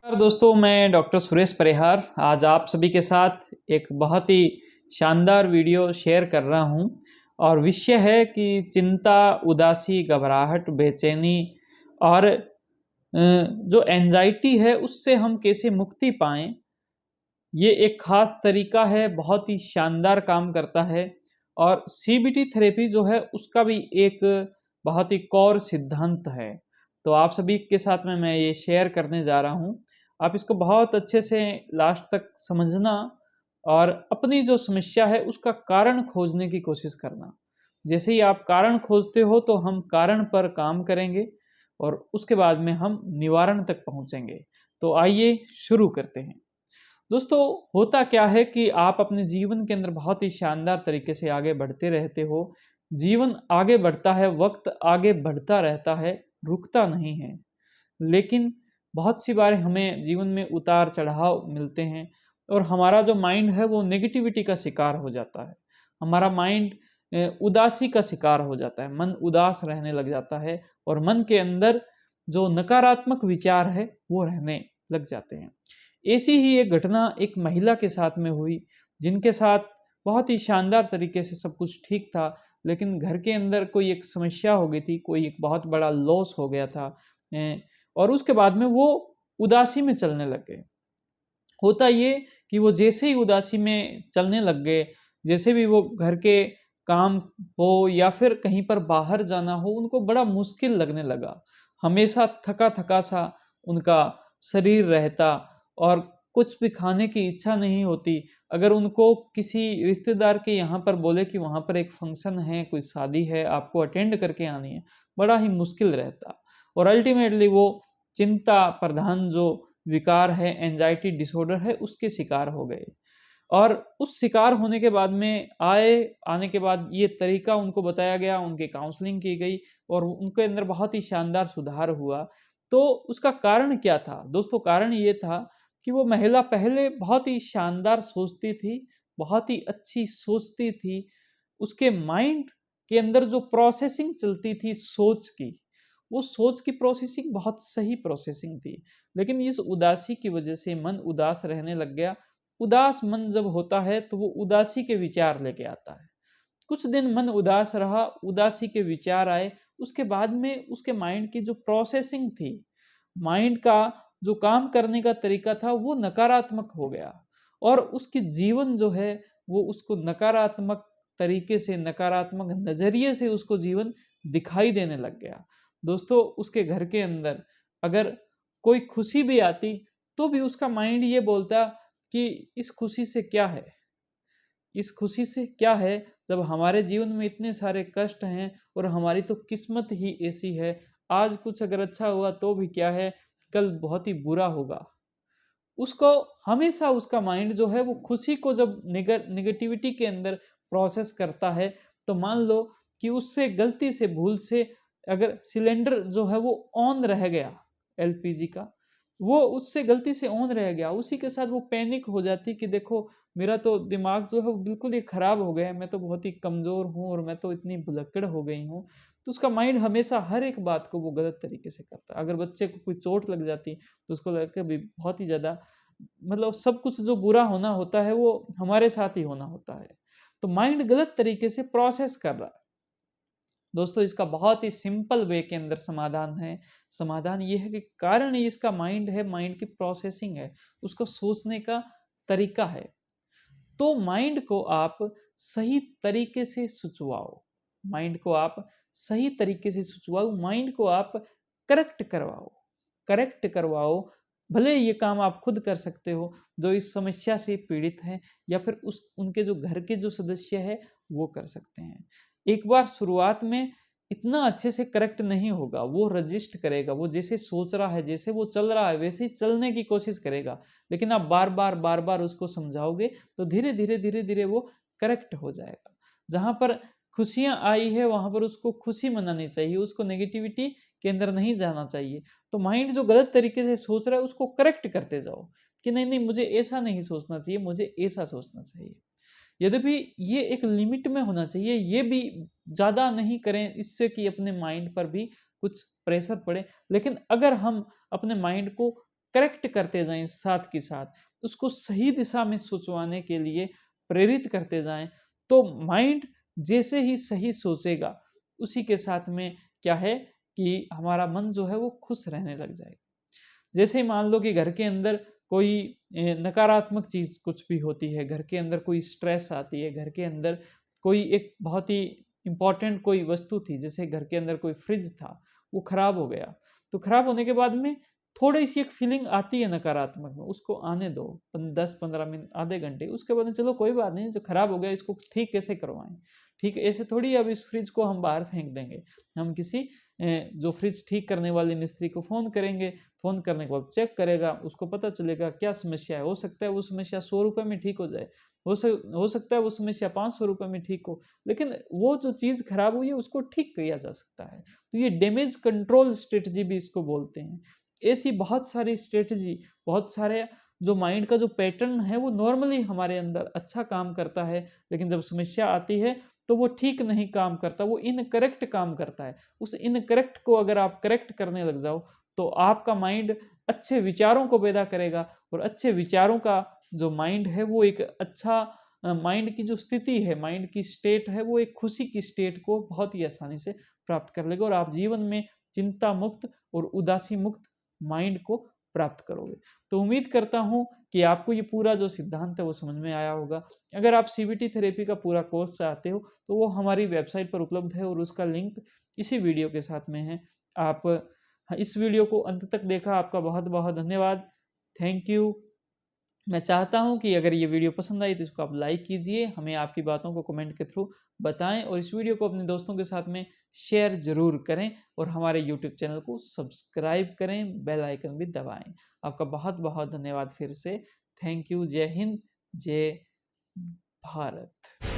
नमस्कार दोस्तों, मैं डॉक्टर सुरेश परिहार आज आप सभी के साथ एक बहुत ही शानदार वीडियो शेयर कर रहा हूं और विषय है कि चिंता, उदासी, घबराहट, बेचैनी और जो एंजाइटी है उससे हम कैसे मुक्ति पाएं। ये एक खास तरीका है, बहुत ही शानदार काम करता है और सीबीटी थेरेपी जो है उसका भी एक बहुत ही कोर सिद्धांत है। तो आप सभी के साथ में मैं ये शेयर करने जा रहा हूँ। आप इसको बहुत अच्छे से लास्ट तक समझना और अपनी जो समस्या है उसका कारण खोजने की कोशिश करना। जैसे ही आप कारण खोजते हो तो हम कारण पर काम करेंगे और उसके बाद में हम निवारण तक पहुँचेंगे। तो आइए शुरू करते हैं। दोस्तों, होता क्या है कि आप अपने जीवन के अंदर बहुत ही शानदार तरीके से आगे बढ़ते रहते हो। जीवन आगे बढ़ता है, वक्त आगे बढ़ता रहता है, रुकता नहीं है। लेकिन बहुत सी बार हमें जीवन में उतार चढ़ाव मिलते हैं और हमारा जो माइंड है वो नेगेटिविटी का शिकार हो जाता है। हमारा माइंड उदासी का शिकार हो जाता है, मन उदास रहने लग जाता है और मन के अंदर जो नकारात्मक विचार है वो रहने लग जाते हैं। ऐसी ही एक घटना एक महिला के साथ में हुई, जिनके साथ बहुत ही शानदार तरीके से सब कुछ ठीक था, लेकिन घर के अंदर कोई एक समस्या हो गई थी, कोई एक बहुत बड़ा लॉस हो गया था। और उसके बाद में वो उदासी में चलने लग गए। होता ये कि वो जैसे ही उदासी में चलने लग गए, जैसे भी वो घर के काम हो या फिर कहीं पर बाहर जाना हो, उनको बड़ा मुश्किल लगने लगा। हमेशा थका-थका सा उनका शरीर रहता और कुछ भी खाने की इच्छा नहीं होती। अगर उनको किसी रिश्तेदार के यहाँ पर बोले कि वहाँ पर एक फंक्शन है, कोई शादी है, आपको अटेंड करके आनी है, बड़ा ही मुश्किल रहता और अल्टीमेटली वो चिंता प्रधान जो विकार है, एंजाइटी डिसऑर्डर है, उसके शिकार हो गए। और उस शिकार होने के बाद में आने के बाद ये तरीका उनको बताया गया, उनकी काउंसलिंग की गई और उनके अंदर बहुत ही शानदार सुधार हुआ। तो उसका कारण क्या था? दोस्तों, कारण ये था कि वो महिला पहले बहुत ही शानदार सोचती थी, बहुत ही अच्छी सोचती थी। उसके माइंड के अंदर जो प्रोसेसिंग चलती थी सोच की, वो सोच की प्रोसेसिंग बहुत सही प्रोसेसिंग थी। लेकिन इस उदासी की वजह से मन उदास रहने लग गया। उदास मन जब होता है तो वो उदासी के विचार लेके आता है। कुछ दिन मन उदास रहा, उदासी के विचार आए, उसके बाद में उसके माइंड की जो प्रोसेसिंग थी, माइंड का जो काम करने का तरीका था वो नकारात्मक हो गया और उसकी जीवन जो है वो उसको नकारात्मक तरीके से, नकारात्मक नज़रिए से उसको जीवन दिखाई देने लग गया। दोस्तों, उसके घर के अंदर अगर कोई खुशी भी आती तो भी उसका माइंड ये बोलता कि इस खुशी से क्या है? इस खुशी से क्या है जब हमारे जीवन में इतने सारे कष्ट हैं और हमारी तो किस्मत ही ऐसी है। आज कुछ अगर अच्छा हुआ तो भी क्या है, कल बहुत ही बुरा होगा। उसको हमेशा उसका माइंड जो है वो खुशी को जब नेगेटिविटी के अंदर प्रोसेस करता है, तो मान लो कि उससे गलती से भूल से अगर सिलेंडर जो है वो ऑन रह गया, एलपीजी का, वो उससे गलती से ऑन रह गया, उसी के साथ वो पैनिक हो जाती कि देखो मेरा तो दिमाग जो है वो बिल्कुल ही खराब हो गया है, मैं तो बहुत ही कमज़ोर हूँ और मैं तो इतनी भुलक्कड़ हो गई हूँ। तो उसका माइंड हमेशा हर एक बात को वो गलत तरीके से करता है। अगर बच्चे को कोई चोट लग जाती तो उसको लगता है भी बहुत ही ज़्यादा, मतलब सब कुछ जो बुरा होना होता है वो हमारे साथ ही होना होता है। तो माइंड गलत तरीके से प्रोसेस कर रहा है। दोस्तों, इसका बहुत ही सिंपल वे के अंदर समाधान है। समाधान ये है कि कारण ही इसका माइंड है, माइंड की प्रोसेसिंग है, उसको सोचने का तरीका है। तो माइंड को आप सही तरीके से सुचवाओ, माइंड को आप सही तरीके से सुचवाओ, माइंड को आप करेक्ट करवाओ, करेक्ट करवाओ। भले ये काम आप खुद कर सकते हो जो इस समस्या से पीड़ित हैं, या फिर उस उनके जो घर के जो सदस्य है वो कर सकते हैं। एक बार शुरुआत में इतना अच्छे से करेक्ट नहीं होगा, वो रजिस्ट करेगा, वो जैसे सोच रहा है, जैसे वो चल रहा है वैसे ही चलने की कोशिश करेगा। लेकिन आप बार-बार उसको समझाओगे तो धीरे-धीरे वो करेक्ट हो जाएगा। जहाँ पर खुशियाँ आई है वहाँ पर उसको खुशी मनानी चाहिए, उसको नेगेटिविटी के अंदर नहीं जाना चाहिए। तो माइंड जो गलत तरीके से सोच रहा है उसको करेक्ट करते जाओ कि नहीं-नहीं, मुझे ऐसा नहीं सोचना चाहिए, मुझे ऐसा सोचना चाहिए। यद्यपि ये एक लिमिट में होना चाहिए, ये भी ज़्यादा नहीं करें इससे कि अपने माइंड पर भी कुछ प्रेशर पड़े। लेकिन अगर हम अपने माइंड को करेक्ट करते जाएं, साथ के साथ उसको सही दिशा में सोचवाने के लिए प्रेरित करते जाएं, तो माइंड जैसे ही सही सोचेगा उसी के साथ में क्या है कि हमारा मन जो है वो खुश रहने लग जाएगा। जैसे ही मान लो कि घर के अंदर कोई नकारात्मक चीज कुछ भी होती है, घर के अंदर कोई स्ट्रेस आती है, घर के अंदर कोई एक बहुत ही इंपॉर्टेंट कोई वस्तु थी, जैसे घर के अंदर कोई फ्रिज था, वो खराब हो गया, तो खराब होने के बाद में थोड़ी सी एक फीलिंग आती है नकारात्मक में, उसको आने दो 10-15 मिनट, आधे घंटे, उसके बाद में चलो कोई बात नहीं, जो खराब हो गया इसको ठीक कैसे करवाएं। ठीक है, ऐसे थोड़ी अब इस फ्रिज को हम बाहर फेंक देंगे, हम किसी जो फ्रिज ठीक करने वाले मिस्त्री को फ़ोन करेंगे, फ़ोन करने के बाद चेक करेगा, उसको पता चलेगा क्या समस्या है। हो सकता है वो समस्या 100 रुपए में ठीक हो जाए, हो सकता है वो समस्या 500 रुपए में ठीक हो, लेकिन वो जो चीज़ खराब हुई है उसको ठीक किया जा सकता है। तो ये डैमेज कंट्रोल स्ट्रेटजी भी इसको बोलते हैं। ऐसी बहुत सारी स्ट्रेटजी, बहुत सारे जो माइंड का जो पैटर्न है वो नॉर्मली हमारे अंदर अच्छा काम करता है, लेकिन जब समस्या आती है तो वो ठीक नहीं काम करता, वो इनकरेक्ट काम करता है। उस इनकरेक्ट को अगर आप करेक्ट करने लग जाओ तो आपका माइंड अच्छे विचारों को पैदा करेगा, और अच्छे विचारों का जो माइंड है वो एक अच्छा माइंड की जो स्थिति है, माइंड की स्टेट है, वो एक खुशी की स्टेट को बहुत ही आसानी से प्राप्त कर लेगा, और आप जीवन में चिंता मुक्त और उदासी मुक्त माइंड को प्राप्त करोगे। तो उम्मीद करता हूँ कि आपको ये पूरा जो सिद्धांत है वो समझ में आया होगा। अगर आप सीबीटी थेरेपी का पूरा कोर्स चाहते हो तो वो हमारी वेबसाइट पर उपलब्ध है, और उसका लिंक इसी वीडियो के साथ में है। आप इस वीडियो को अंत तक देखा, आपका बहुत बहुत धन्यवाद। Thank you. मैं चाहता हूं कि अगर ये वीडियो पसंद आई तो इसको आप लाइक कीजिए, हमें आपकी बातों को कमेंट के थ्रू बताएं, और इस वीडियो को अपने दोस्तों के साथ में शेयर जरूर करें, और हमारे यूट्यूब चैनल को सब्सक्राइब करें, बेल आइकन भी दबाएं। आपका बहुत बहुत धन्यवाद फिर से। Thank you. जय हिंद, जय भारत।